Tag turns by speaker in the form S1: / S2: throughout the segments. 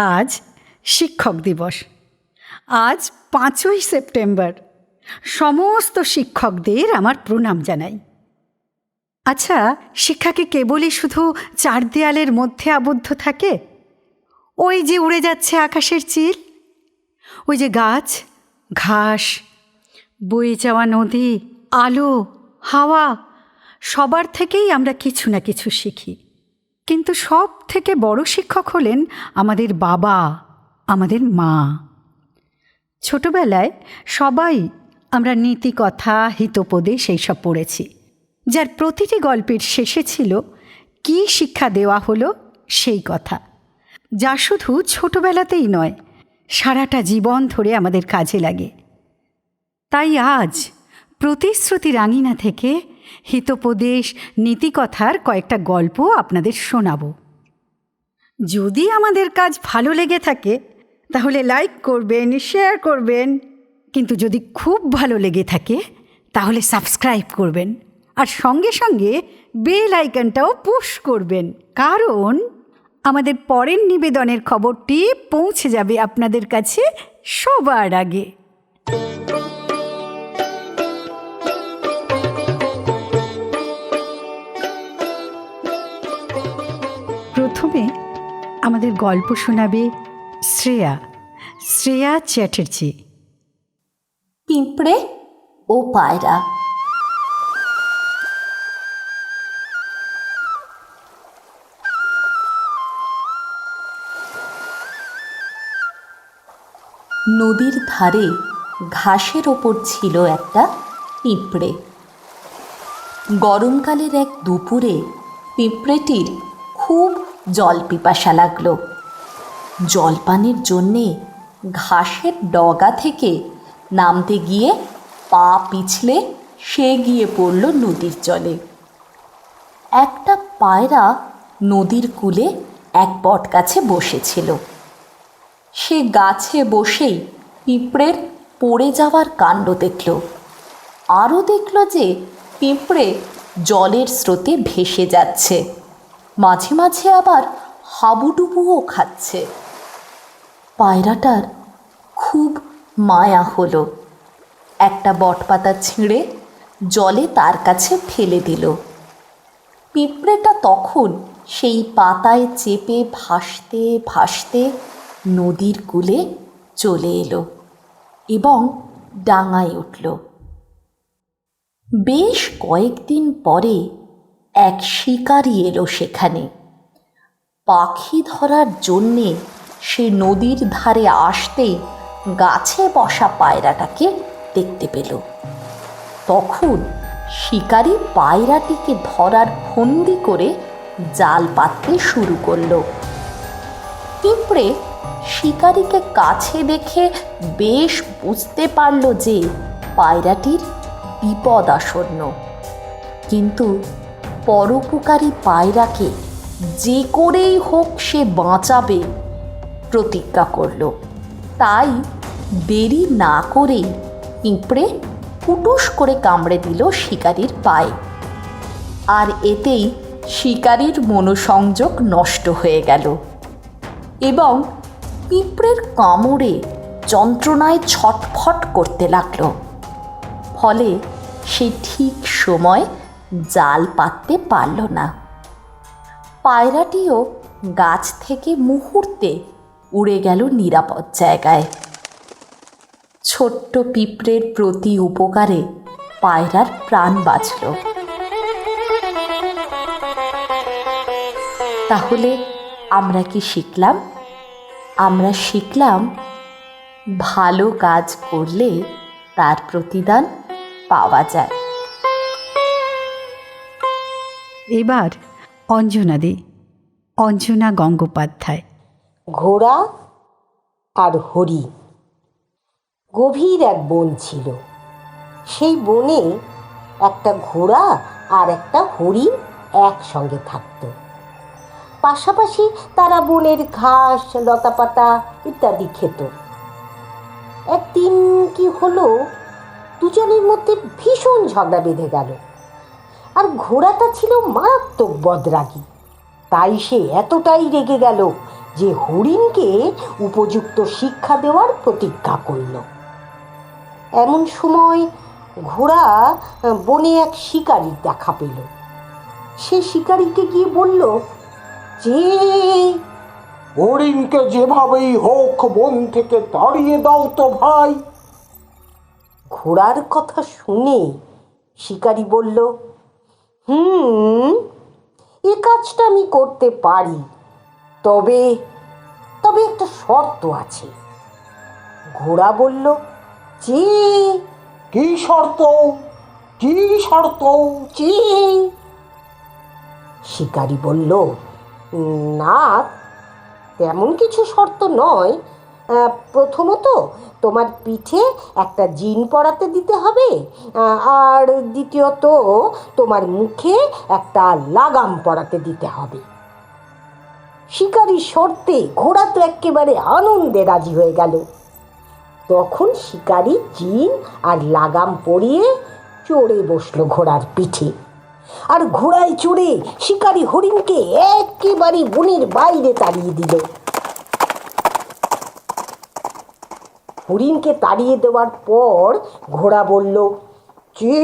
S1: আজ শিক্ষক দিবস। আজ 5ই সেপ্টেম্বর। সমস্ত শিক্ষকদের আমার প্রণাম জানাই। আচ্ছা, শিক্ষা কি কেবলই শুধু চার দেয়ালের মধ্যে আবদ্ধ থাকে? ওই যে উড়ে যাচ্ছে আকাশের চিল, ওই যে গাছ, ঘাস, বয়ে যাওয়া নদী, আলো, হাওয়া, সবার থেকেই আমরা কিছু না কিছু শিখি। কিন্তু সব থেকে বড় শিক্ষক হলেন আমাদের বাবা, আমাদের মা। ছোটবেলায় সবাই আমরা নীতিকথা, হিতোপদেশ এইসব পড়েছি, যার প্রতিটি গল্পের শেষে ছিল কী শিক্ষা দেওয়া হলো সেই কথা, যা শুধু ছোটবেলাতেই নয়, সারাটা জীবন ধরে আমাদের কাজে লাগে। তাই আজ প্রতিশ্রুতি রাঙিনা থেকে হিতোপদেশ, নীতিকথার কয়েকটা গল্প আপনাদের শোনাব। যদি আমাদের কাজ ভালো লেগে থাকে তাহলে লাইক করবেন, শেয়ার করবেন, কিন্তু যদি খুব ভালো লেগে থাকে তাহলে সাবস্ক্রাইব করবেন, আর সঙ্গে সঙ্গে বেল আইকনটাও পুশ করবেন, কারণ আমাদের পরের নিবেদনের খবরটি পৌঁছে যাবে আপনাদের কাছে সবার আগে। প্রথমে আমাদের গল্প শোনাবে শ্রেয়া চ্যাটার্জি।
S2: পিঁপড়ে ও পায়রা। নদীর ধারে ঘাসের ওপর ছিল একটা পিঁপড়ে। গরমকালের এক দুপুরে পিঁপড়েটির খুব জল পিপাসা লাগলো। জলপানের জন্যে ঘাসের ডগা থেকে নামতে গিয়ে পা পিছলে সে গিয়ে পড়ল নদীর জলে। একটা পায়রা নদীর কূলে এক বটগাছে বসেছিল। সে গাছে বসেই পিঁপড়ের পড়ে যাওয়ার কাণ্ড দেখল। আরও দেখল যে পিঁপড়ে জলের স্রোতে ভেসে যাচ্ছে, মাঝে মাঝে আবার হাবুডুবুও খাচ্ছে। পায়রাটার খুব মায়া হলো। একটা বটপাতা ছিঁড়ে জলে তার কাছে ফেলে দিল। পিঁপড়েটা তখন সেই পাতায় চেপে ভাসতে ভাসতে নদীর কূলে চলে এলো এবং ডাঙায় উঠল। বেশ কয়েকদিন পরে এক শিকারী এলো সেখানে। পাখি ধরার জন্যে সে নদীর ধারে আসতেই গাছে বসা পায়রাটাকে দেখতে পেল। তখন শিকারী পায়রাটিকে ধরার ফন্দি করে জাল পাততে শুরু করল। পিঁপড়ে শিকারীকে কাছে দেখে বেশ বুঝতে পারল যে পায়রাটির বিপদ আসন্ন, কিন্তু পরোপকারী পায়রাকে যে করেই হোক সে বাঁচাবে প্রতিজ্ঞা করল। তাই দেরি না করেই পিঁপড়ে ফুটুস করে কামড়ে দিল শিকারীর পায়ে, আর এতেই শিকারীর মনোসংযোগ নষ্ট হয়ে গেল এবং পিঁপড়ের কামড়ে যন্ত্রণায় ছটফট করতে লাগলো। ফলে সে ঠিক সময় জাল পাততে পারল না। পায়রাটিও গাছ থেকে মুহূর্তে উড়ে গেল নিরাপদ জায়গায়। ছোট্ট পিঁপড়ের প্রতি উপকারে পায়রার প্রাণ বাঁচল। তাহলে আমরা কি শিখলাম? আমরা শিখলাম ভালো কাজ করলে তার প্রতিদান পাওয়া যায়।
S1: এবার অঞ্জনা গঙ্গোপাধ্যায়।
S3: ঘোড়া আর হরি। গভীর এক বন ছিল। সেই বনে একটা ঘোড়া আর একটা হরিণ একসঙ্গে থাকত। পাশাপাশি তারা বনের ঘাস, লতাপাতা ইত্যাদি খেত। একদিন কি হলো, দুজনের মধ্যে ভীষণ ঝগড়া বেঁধে গেল। আর ঘোড়াটা ছিল মারাত্মক বদরাগী। তাই সে এতটাই রেগে গেল যে হরিণকে উপযুক্ত শিক্ষা দেওয়ার প্রতিজ্ঞা করল। এমন সময় ঘোড়া বনে এক শিকারীর দেখা পেল। সে শিকারীকে গিয়ে বলল যে
S4: হরিণকে যেভাবেই হোক বন থেকে তাড়িয়ে দাও তো ভাই।
S3: ঘোড়ার কথা শুনে শিকারী বলল, এ কাজটা আমি করতে পারি, তবে তবে একটা শর্ত আছে। ঘোড়া বলল যে
S4: কি শর্ত? কি শর্ত?
S3: যে শিকারী বলল, না, তেমন কিছু শর্ত নয়। প্রথমত তোমার পিঠে একটা জিন পরাতে দিতে হবে, আর দ্বিতীয়ত তোমার মুখে একটা লাগাম পরাতে দিতে হবে। শিকারীর শর্তে ঘোড়া তো একেবারে আনন্দে রাজি হয়ে গেল। তখন শিকারী জিন আর লাগাম পরিয়ে চড়ে বসলো ঘোড়ার পিঠে। আর ঘোড়ায় চড়ে শিকারী হরিণকে একেবারে বনের বাইরে তাড়িয়ে দিল। হরিণকে তাড়িয়ে দেওয়ার পর ঘোড়া বলল,
S4: কি,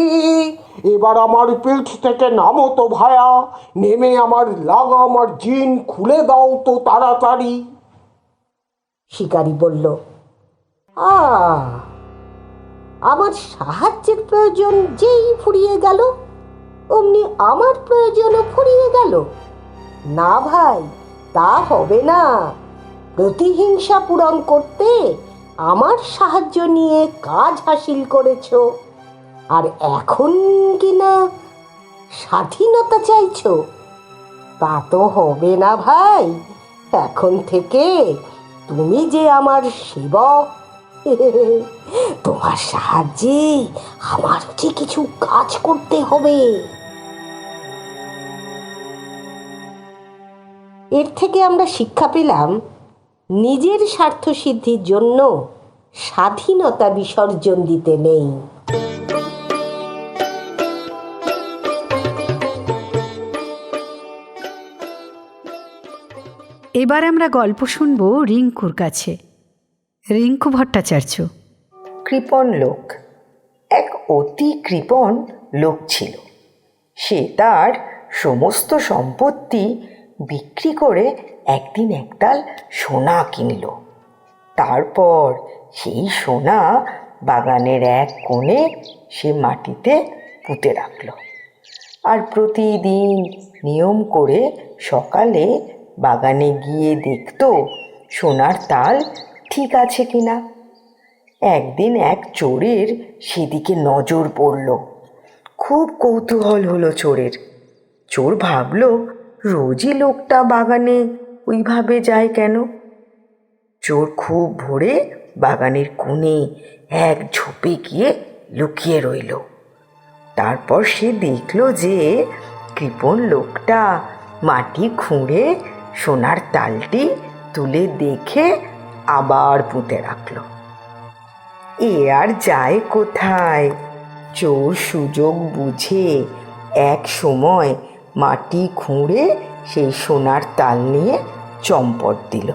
S4: এবার আমার পিঠ থেকে নামো তো ভায়া, নেমে আমার লাগাম আর জিন খুলে দাও তো তাড়াতাড়ি।
S3: শিকারী বলল, আমার সাহায্যের প্রয়োজন যেই ফুরিয়ে গেল, অমনি আমার প্রয়োজনও ফুরিয়ে গেল। না ভাই, তা হবে না। প্রতিহিংসা পূরণ করতে আমার সাহায্য নিয়ে কাজ হাসিল করেছ, আর এখন কিনা স্বাধীনতা চাইছো? তা তো হবে না ভাই। এখন থেকে তুমি যে আমার সেবক, তোমার সাহায্যে আমার যে কিছু কাজ করতে হবে। এর থেকে আমরা শিক্ষা পেলাম, নিজের স্বার্থ সিদ্ধির জন্য স্বাধীনতা বিসর্জন দিতে নেই।
S1: এবার আমরা গল্প শুনব রিঙ্কুর কাছে। রিঙ্কু ভট্টাচার্য।
S5: কৃপণ লোক। এক অতি কৃপণ লোক ছিল। সে তার সমস্ত সম্পত্তি বিক্রি করে একদিন একতাল সোনা কিনল। তারপর সেই সোনা বাগানের এক কোণে সে মাটিতে পুঁতে রাখল। আর প্রতিদিন নিয়ম করে সকালে বাগানে গিয়ে দেখত সোনার তাল ঠিক আছে কিনা। একদিন এক চোরের সেদিকে নজর পড়ল। খুব কৌতূহল হলো চোরের। চোর ভাবল, রোজই লোকটা বাগানে ওইভাবে যায় কেন? চোর খুব ভোরে বাগানের কোণে এক ঝোপে গিয়ে লুকিয়ে রইল। তারপর সে দেখল যে কৃপণ লোকটা মাটি খুঁড়ে সোনার তালটি তুলে দেখে আবার পুঁতে রাখল। এ আর যায় কোথায়? চোর সুযোগ বুঝে এক সময় মাটি খুঁড়ে সেই সোনার তাল নিয়ে চম্পট দিল।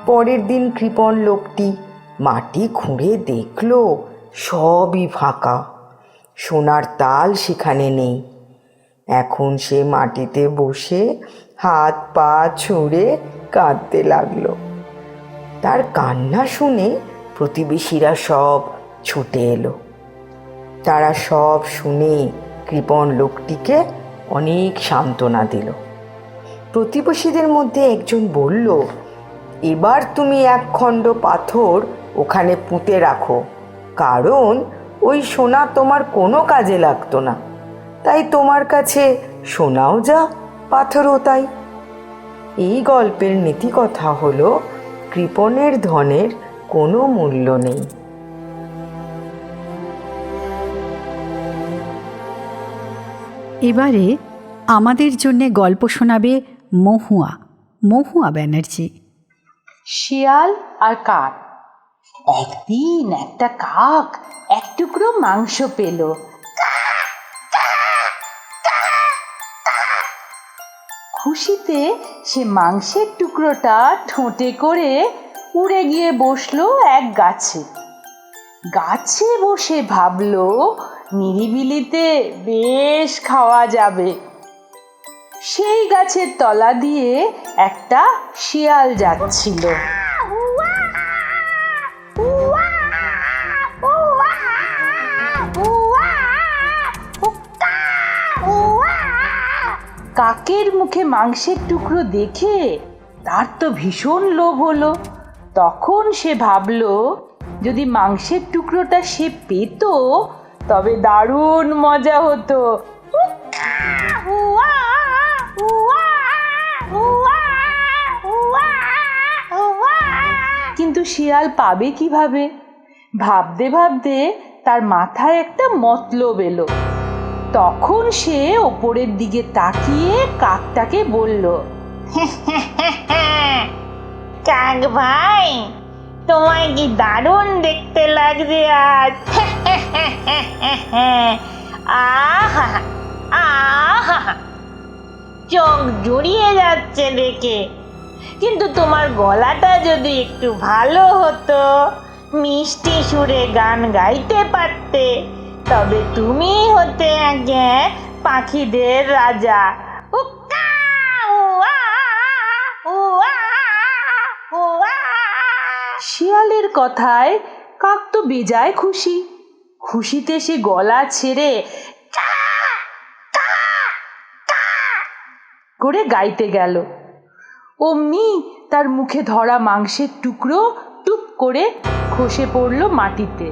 S5: পরের দিন কৃপণ লোকটি মাটি খুঁড়ে দেখল সবই ফাঁকা, সোনার তাল সেখানে নেই। এখন সে মাটিতে বসে হাত পা ছুঁড়ে কাঁদতে লাগলো। তার কান্না শুনে প্রতিবেশীরা সব ছুটে এলো। তারা সব শুনে কৃপণ লোকটিকে অনেক সান্ত্বনা দিল। প্রতিবেশীদের মধ্যে একজন বলল, এবার তুমি এক খণ্ড পাথর ওখানে পুঁতে রাখো, কারণ ওই সোনা তোমার কোনো কাজে লাগতো না, তাই তোমার কাছে সোনাও যা পাথরও তাই। এই গল্পের নীতিকথা হলো, কৃপণের ধনের কোনো মূল্য নেই।
S1: এবারে আমাদের জন্যে গল্প শোনাবে মহুয়া ব্যানার্জি।
S2: শিয়াল আর কাক। একদিন একটা কাক এক টুকরো মাংস পেল।
S6: খুশিতে সে মাংসের টুকরোটা ঠোঁটে করে উড়ে গিয়ে বসলো এক গাছে। গাছে বসে ভাবলো নিরিবিলিতে বেশ খাওয়া যাবে। সেই গাছের তলা দিয়ে একটা শিয়াল যাচ্ছিল। কাকের মুখে মাংসের টুকরো দেখে তার তো ভীষণ লোভ হলো। তখন সে ভাবলো যদি মাংসের টুকরোটা সে পেত তবে দারুণ মজা হতো। কিন্তু শিয়াল পাবে কিভাবে? ভাবতে ভাবতে তার মাথায় একটা মতলব এলো। তখন সে ওপরের দিকে তাকিয়ে কাকটাকে বলল,
S7: কাক ভাই, তোমায় কি দারুণ দেখতে লাগছে আজ। আহা আহা, চোখ জুড়িয়ে যাচ্ছে দেখে। কিন্তু তোমার গলাটা যদি একটু ভালো হতো, মিষ্টি সুরে গান গাইতে পারতে, তবে তুমি হতে আগে পাখিদের রাজা। উক্কা উয়া উয়া উয়া।
S6: শিয়ালের কথায় কাক তো বেজায় খুশি। খুশিতে সে গলা ছেড়ে কা কা কা করে গাইতে গেল। অমনি তার মুখে ধরা মাংসের টুকরো টুপ করে খসে পড়ল মাটিতে।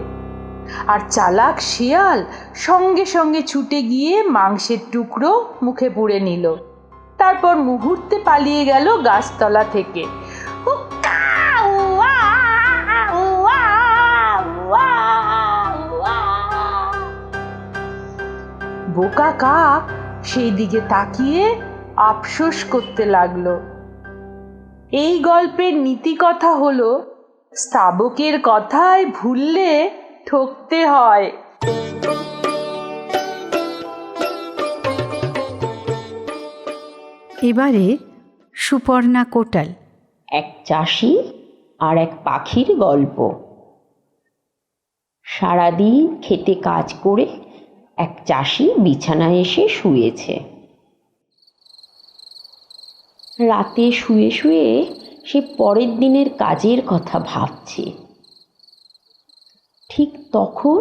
S6: আর চালাক শিয়াল সঙ্গে সঙ্গে ছুটে গিয়ে মাংসের টুকরো মুখে পুরে নিল। তারপর মুহূর্তে পালিয়ে গেল গাছতলা থেকে।
S7: উক্কা উয়া উয়া উয়া উয়া।
S6: বোকা কাক সেই দিকে তাকিয়ে আফসোস করতে লাগলো। এই গল্পের নীতি কথা হলো, স্তাবকের কথায় ভুললে ঠকতে হয়।
S1: এবারে সুপর্ণা কোটাল।
S2: এক চাষি আর এক পাখির গল্প। সারাদিন খেতে কাজ করে এক চাষি বিছানায় এসে শুয়েছে। রাতে শুয়ে শুয়ে সে পরের দিনের কাজের কথা ভাবছে। ঠিক তখন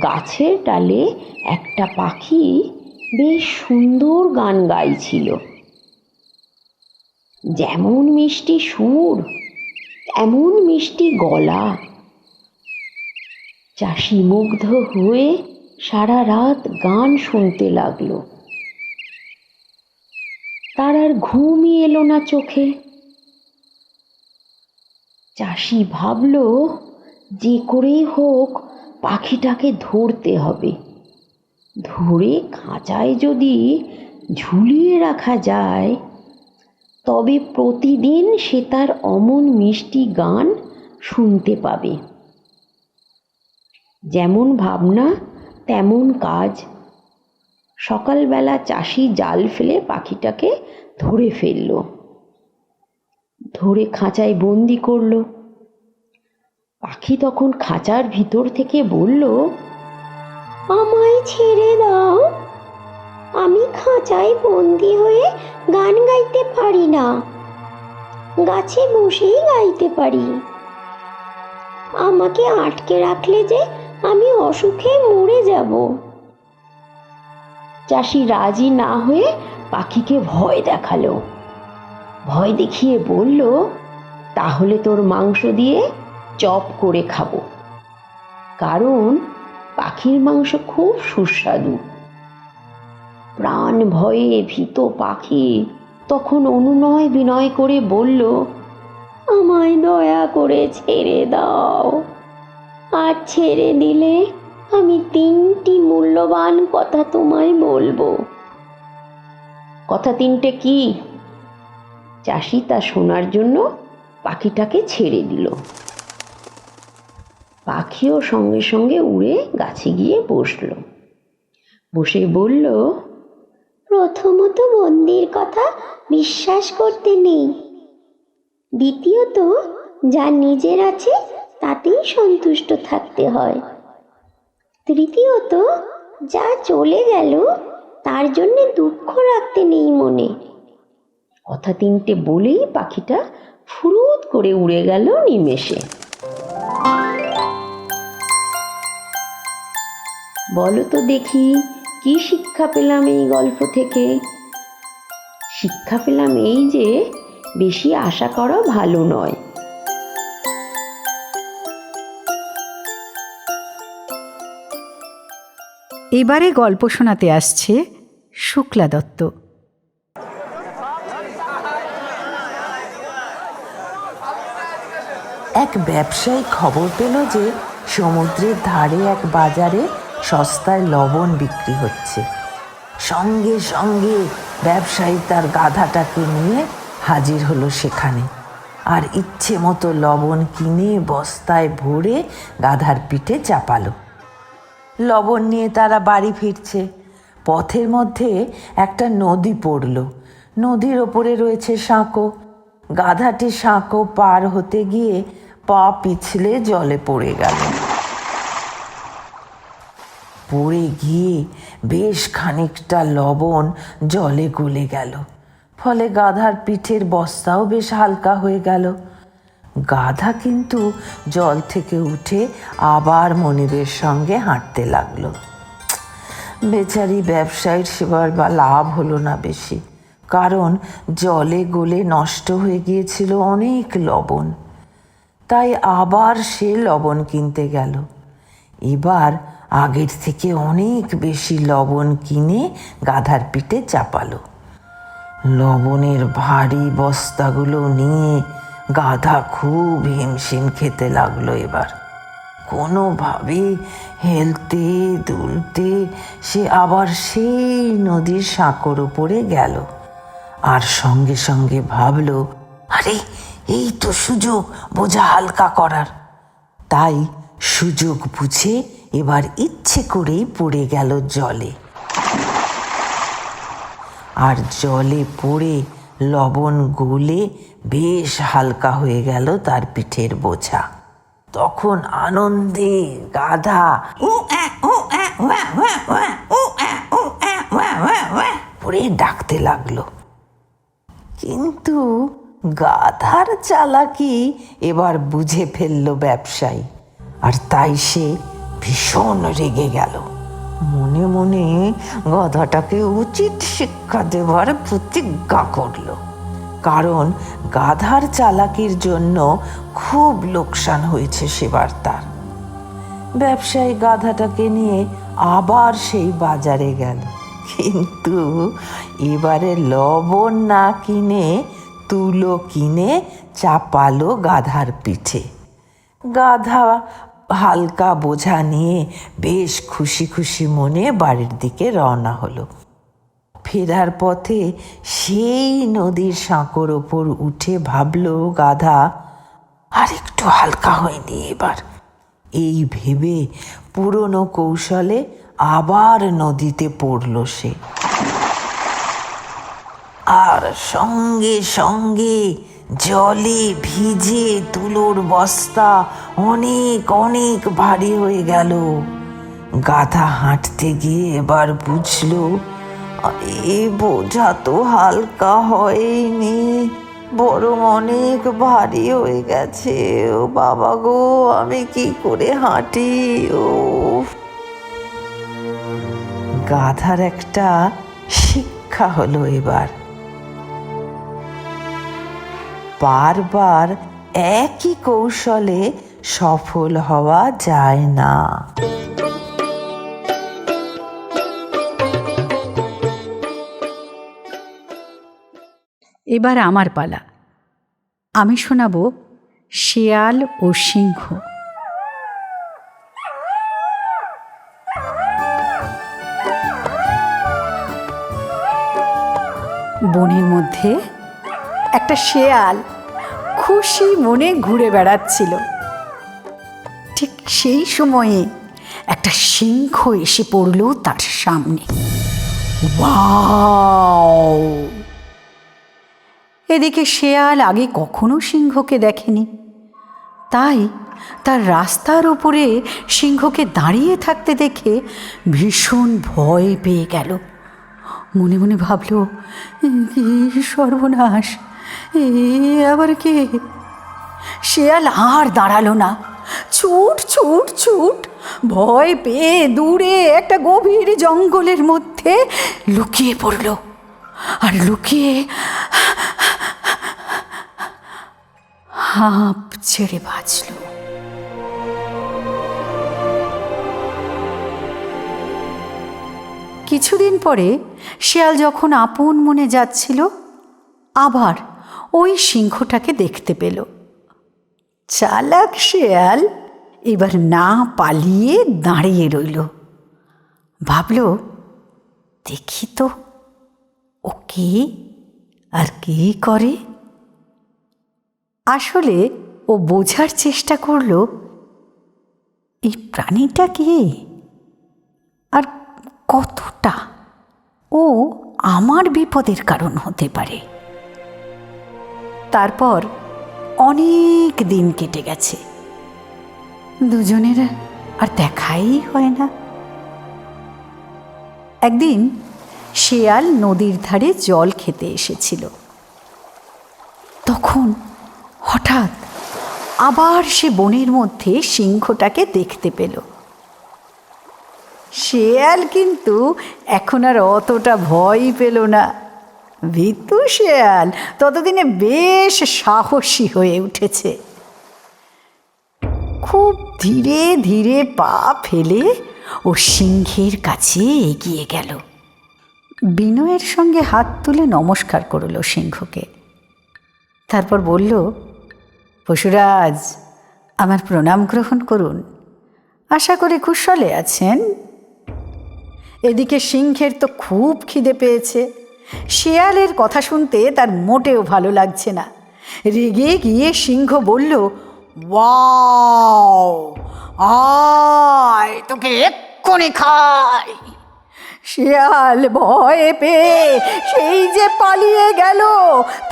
S2: গাছের ডালে একটা পাখি বেশ সুন্দর গান গাইছিল। যেমন মিষ্টি সুর, তেমন মিষ্টি গলা। চাষি মুগ্ধ হয়ে সারা রাত গান শুনতে লাগলো। তার আর ঘুমই এলো না চোখে। চাষি ভাবলো যে করেই হোক পাখিটাকে ধরতে হবে। ধরে খাঁচায় যদি ঝুলিয়ে রাখা যায় তবে প্রতিদিন সে তার অমন মিষ্টি গান শুনতে পাবে। যেমন ভাবনা তেমন কাজ। সকালবেলা চাষি জাল ফেলে পাখিটাকে ধরে ফেলল। ধরে খাঁচায় বন্দি করল। পাখি তখন খাঁচার ভিতর থেকে বলল, আমায় ছেড়ে দাও, আমি খাঁচায় বন্দি হয়ে গান গাইতে পারি না, গাছে বসেই গাইতে পারি। আমাকে আটকে রাখলে যে আমি অসুখে মরে যাব। চাষি রাজি না হয়ে পাখিকে ভয় দেখালো। ভয় দেখিয়ে বলল, তাহলে তোর মাংস দিয়ে চপ করে খাবো, কারণ পাখির মাংস খুব সুস্বাদু। প্রাণ ভয়ে ভীত পাখি তখন অনুনয় বিনয় করে বলল, আমায় দয়া করে ছেড়ে দাও। আর ছেড়ে দিলে আমি 3টি মূল্যবান কথা তোমায় বলবো। কথা 3টে কি? চাষি তা শোনার জন্য পাখিটাকে ছেড়ে দিল। পাখিও সঙ্গে সঙ্গে উড়ে গাছে গিয়ে বসল। বসে বলল, প্রথমত বন্দির কথা বিশ্বাস করতে নেই, দ্বিতীয়ত যা নিজের আছে তাতেই সন্তুষ্ট থাকতে হয়, তৃতীয়ত যা চলে গেল তার জন্যে দুঃখ রাখতে নেই মনে। কথা তিনটে বলেই পাখিটা ফুরুত করে উড়ে গেল নিমেষে। বলো তো দেখি, কি শিক্ষা পেলাম এই গল্প থেকে? শিক্ষা পেলাম এই যে বেশি আশা করা ভালো নয়।
S1: এবারে গল্প শোনাতে আসছে শুক্লা দত্ত।
S8: এক ব্যবসায়ী খবর পেল যে সমুদ্রের ধারে এক বাজারে সস্তায় লবণ বিক্রি হচ্ছে। সঙ্গে সঙ্গে ব্যবসায়ী তার গাধাটাকে নিয়ে হাজির হলো সেখানে, আর ইচ্ছে মতো লবণ কিনে বস্তায় ভরে গাধার পিঠে চাপালো। লবণ নিয়ে তারা বাড়ি ফিরছে। পথের মধ্যে একটা নদী পড়ল। নদীর ওপরে রয়েছে সাঁকো। গাধাটি সাঁকো পার হতে গিয়ে পা পিছলে জলে পড়ে গেল। পড়ে গিয়ে বেশ খানিকটা লবণ জলে গলে গেল। ফলে গাধার পিঠের বস্তাও বেশ হালকা হয়ে গেল। গাধা কিন্তু জল থেকে উঠে আবার মনিবের সঙ্গে হাঁটতে লাগলো। বেচারি ব্যবসায়ীর সেবার বা লাভ হলো না বেশি, কারণ জলে গলে নষ্ট হয়ে গিয়েছিল অনেক লবণ। তাই আবার সে লবণ কিনতে গেল। এবার আগের থেকে অনেক বেশি লবণ কিনে গাধার পিঠে চাপালো। লবণের ভারী বস্তাগুলো নিয়ে গাধা খুব হিমশিম খেতে লাগলো। এবার কোনোভাবে হেলতে দুলতে সে আবার সেই নদীর সাঁকোর উপরে গেল, আর সঙ্গে সঙ্গে ভাবল, আরে এই তো সুযোগ বোঝা হালকা করার। তাই সুযোগ বুঝে এবার ইচ্ছে করেই পড়ে গেল জলে। আর জলে পড়ে লবণ গলে বেশ হালকা হয়ে গেল তার পিঠের বোঝা। তখন আনন্দে গাধা পড়ে ডাকতে লাগলো। কিন্তু গাধার চালাকি এবার বুঝে ফেলল ব্যবসায়ী, আর তাই সে ভীষণ রেগে গেল। মনে মনে গাধাটাকে উচিত শিক্ষা দেওয়ার প্রতিজ্ঞা করল, কারণ গাধার চালাকির জন্য খুব লোকসান হয়েছে সেবার তার। ব্যবসায়ী গাধাটাকে নিয়ে আবার সেই বাজারে গেল, কিন্তু এবারে লবণ না কিনে তুলো কিনে চাপালো গাধার পিঠে। গাধা হালকা বোঝা নিয়ে বেশ খুশি খুশি মনে বাড়ির দিকে রওনা হলো। ফেরার পথে সেই নদীর সাঁকোর ওপর উঠে ভাবলো গাধা, আর একটু হালকা হয়নি এবার। এই ভেবে পুরনো কৌশলে আবার নদীতে পড়ল সে, আর সঙ্গে সঙ্গে জলে ভিজে তুলোর বস্তা অনেক অনেক ভারী হয়ে গেল। গাধা হাঁটতে গিয়ে এবার বুঝলো, আরে বোঝা তো হালকা হয়নি, বরং অনেক ভারী হয়ে গেছে। ও বাবা গো, আমি কি করে হাঁটি? ও গাধার একটা শিক্ষা হলো এবার, বারবার একই কৌশলে সফল হওয়া যায় না।
S1: এবার আমার পালা। আমি শোনাব শেয়াল ও সিংহ। বনের মধ্যে একটা শেয়াল খুশি মনে ঘুরে বেড়াচ্ছিল। ঠিক সেই সময়ে একটা সিংহ এসে পড়ল তার সামনে। ওয়াও! এদিকে শেয়াল আগে কখনো সিংহকে দেখেনি, তাই তার রাস্তার ওপরে সিংহকে দাঁড়িয়ে থাকতে দেখে ভীষণ ভয় পেয়ে গেল। মনে মনে ভাবল, কি সর্বনাশ, এ আবার কে? শেয়াল আর দাঁড়ালো না, ছুট ছুট ছুট ভয় পেয়ে দূরে একটা গভীর জঙ্গলের মধ্যে লুকিয়ে পড়ল, আর লুকিয়ে হাঁপ ছেড়ে বাঁচল। কিছুদিন পরে শেয়াল যখন আপন মনে যাচ্ছিল, আবার ওই সিংহটাকে দেখতে পেল। চালাক শেয়াল এবার না পালিয়ে দাঁড়িয়ে রইল। ভাবল, দেখি তো ও কে আর কি করে। আসলে ও বোঝার চেষ্টা করল, এই প্রাণীটা কে আর কতটা ও আমার বিপদের কারণ হতে পারে। তারপর অনেক দিন কেটে গেছে, দুজনের আর দেখাই হয় না। একদিন শেয়াল নদীর ধারে জল খেতে এসেছিল। তখন হঠাৎ আবার সে বনের মধ্যে সিংহটাকে দেখতে পেল। শেয়াল কিন্তু এখন আর অতটা ভয়ই পেল না। ভীতু শেয়াল ততদিনে বেশ সাহসী হয়ে উঠেছে। খুব ধীরে ধীরে পা ফেলে ও সিংহের কাছে এগিয়ে গেল। বিনয়ের সঙ্গে হাত তুলে নমস্কার করল সিংহকে। তারপর বলল, পশুরাজ, আমার প্রণাম গ্রহণ করুন, আশা করি কুশলে আছেন। এদিকে সিংহের তো খুব খিদে পেয়েছে, শেয়ালের কথা শুনতে তার মোটেও ভালো লাগছে না। রেগে গিয়ে সিংহ বলল, ওয়াও, আয় তোকে এক্ষুনি খাই। শেয়াল ভয়ে পেয়ে সেই যে পালিয়ে গেল,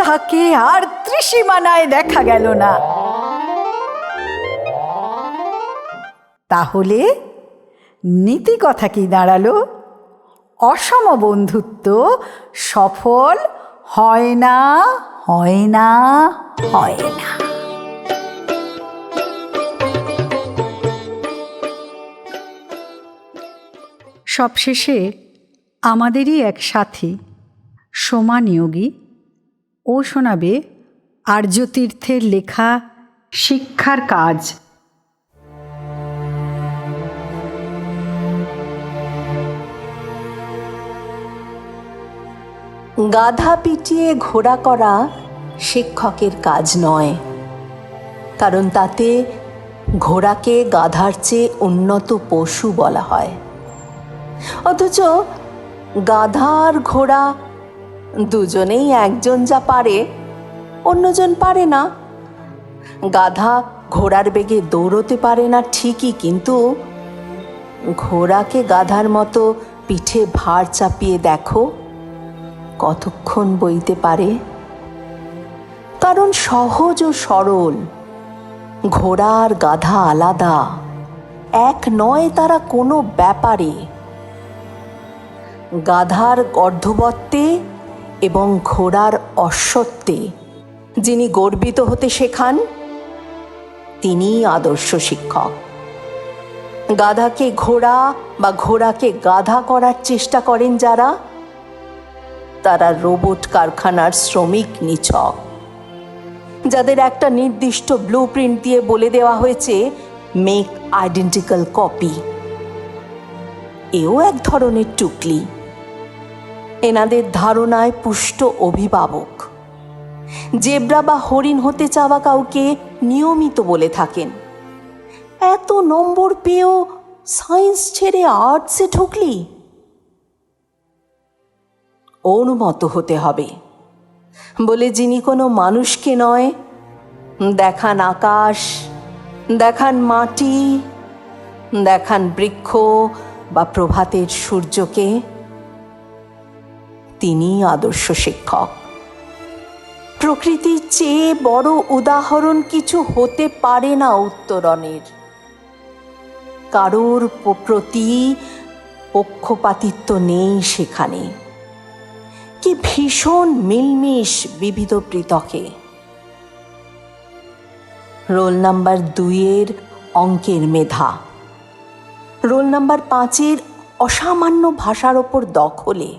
S1: তাকে আর ত্রিসীমানায় দেখা গেল না। তাহলে নীতি কথা কি দাঁড়ালো? অসম বন্ধুত্ব সফল হয় না, হয় না, হয় না। সবশেষে আমাদেরই এক সাথী সোমা নিয়োগী ও শোনাবে আর্যতীর্থের লেখা শিক্ষার কাজ।
S9: গাধা পিটিয়ে ঘোড়া করা শিক্ষকের কাজ নয়, কারণ তাতে ঘোড়াকে গাধার চেয়ে উন্নত পশু বলা হয়। অথচ গাধা আর ঘোড়া দুজনেই একজন যা পারে অন্যজন পারে না। গাধা ঘোড়ার বেগে দৌড়তে পারে না ঠিকই, কিন্তু ঘোড়াকে গাধার মতো পিঠে ভার চাপিয়ে দেখো কতক্ষণ বইতে পারে। কারণ সহজ ও সরল। ঘোড়া আর গাধা আলাদা, এক নয় তারা কোনো ব্যাপারে। গাধার অর্ধবত্তে এবং ঘোড়ার অশ্বত্বে যিনি গর্বিত হতে শেখান, তিনিই আদর্শ শিক্ষক। গাধাকে ঘোড়া বা ঘোড়াকে গাধা করার চেষ্টা করেন যারা, তারা রোবট কারখানার শ্রমিক নিছক, যাদের একটা নির্দিষ্ট ব্লুপ্রিন্ট দিয়ে বলে দেওয়া হয়েছে মেক আইডেন্টিক্যাল কপি। এও এক ধরনের টুকলি। এনাদের ধারণায় পুষ্ট অভিভাবক জেব্রা বা হরিণ হতে চাওয়া কাউকে নিয়মিত বলে থাকেন, এত নম্বর পেয়েও সায়েন্স ছেড়ে আর্টসে ঢুকলি। ওর মতো হতে হবে বলে যিনি কোনো মানুষকে নয়, দেখান আকাশ, দেখান মাটি, দেখান বৃক্ষ বা প্রভাতের সূর্যকে, তিনিই আদর্শ শিক্ষক। প্রকৃতির চেয়ে বড় উদাহরণ কিছু হতে পারে না উত্তরণের। কারোর প্রতি পক্ষপাতিত্ব নেই সেখানে। কি ভীষণ মিলমিশ বিবিধ পৃথকে। রোল নাম্বার 2-এর অঙ্কের মেধা, রোল নাম্বার 5-এর অসামান্য ভাষার ওপর দখলে,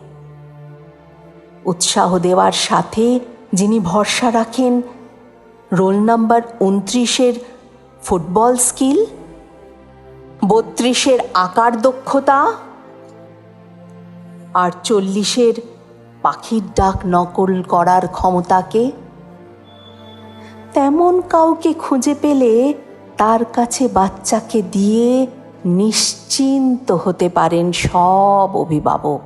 S9: উৎসাহ দেওয়ার সাথে যিনি ভরসা রাখেন রোল নাম্বার 29-এর ফুটবল স্কিল, 32-এর আকার দক্ষতা, আর 40-এর পাখির ডাক নকল করার ক্ষমতাকে, তেমন কাউকে খুঁজে পেলে তার কাছে বাচ্চাকে দিয়ে নিশ্চিন্ত হতে পারেন সব অভিভাবক।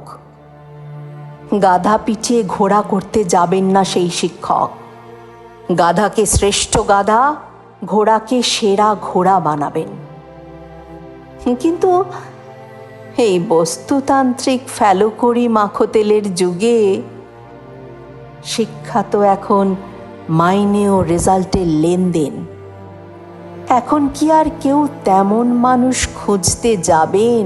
S9: গাধা পিটিয়ে ঘোড়া করতে যাবেন না সেই শিক্ষক। গাধাকে শ্রেষ্ঠ গাধা, ঘোড়াকে সেরা ঘোড়া বানাবেন। কিন্তু এই বস্তুতান্ত্রিক ফ্যালোকড়ি মাখো তেলের যুগে শিক্ষা তো এখন মাইনে ও রেজাল্টের লেনদেন। এখন কি আর কেউ তেমন মানুষ খুঁজতে যাবেন?